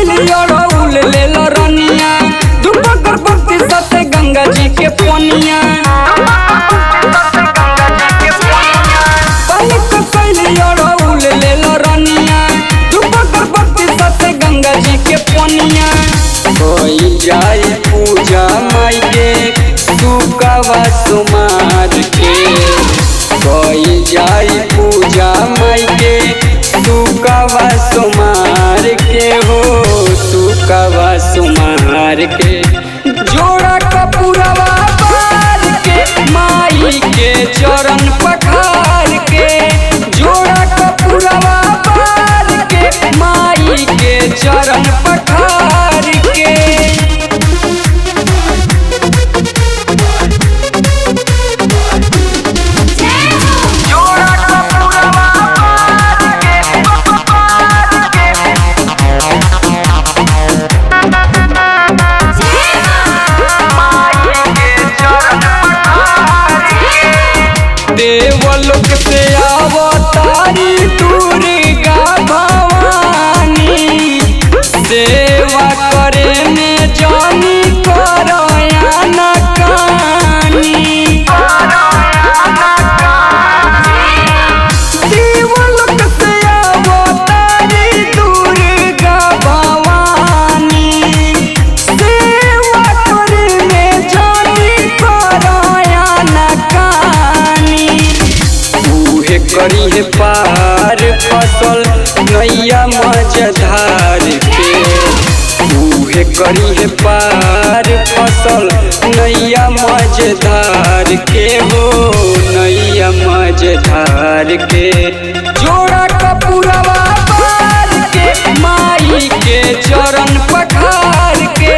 कसैली अड़उल ले रनिया धूप अगरबत्ती सते गंगा जी के पनिया कसैली अड़उल ले रनिया धूप अगरबत्ती सते गंगा जी के पनिया कोई जाई पूजा माई के सुकवा सुमार के कोई जाई पूजा माई के सुकवा सुमार के हो सुकवा सुमार के जोड़ा कपूरवा पार के माई के चरण पखार के जोड़ा कपूरवा पार के माई के चरण पखार के देवलोक से अवतारी दुर्गा भवानी सेवा करे में जानी करया न कानी देवलोक से अवतारी दुर्गा भवानी सेवा करे में जानी करया न कानी करी है पार फसल नैया मझधार के उहे करी है पार फसल नैया मझधार के हो नैया मझधार के जोड़ा कपूरवा पार के माई के चरण पखार के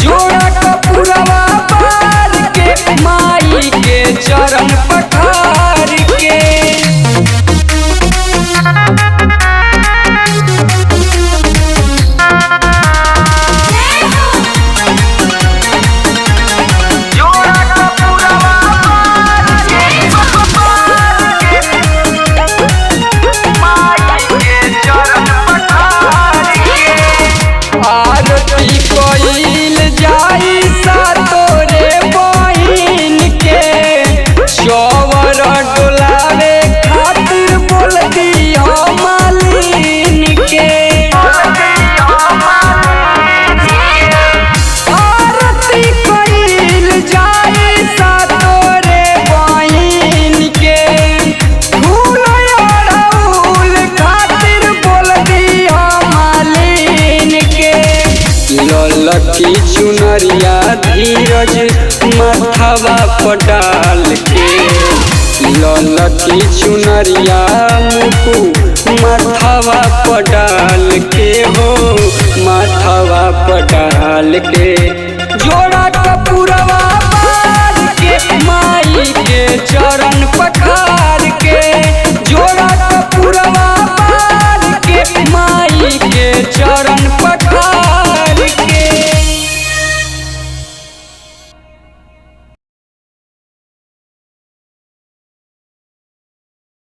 जोड़ा कपूरवा पार के माई के चरण पखार के आरती कइल जाई सातोरे बहिन के चौवर डोलावे खातिर बोल दिया मालिन के आरती कइल जाई सातोरे बहिन के फूल अड़उल खातिर बोल दिया मालिन के ललकी चुनरिया धीरज माथवा पडाल के ललकी चुनरिया मुकु माथवा पडाल के हो माथवा पडाल के जोड़ा कपूरवा पार के माई के चरण पखार के जोड़ा कपूरवा पार के माई के चरण पखार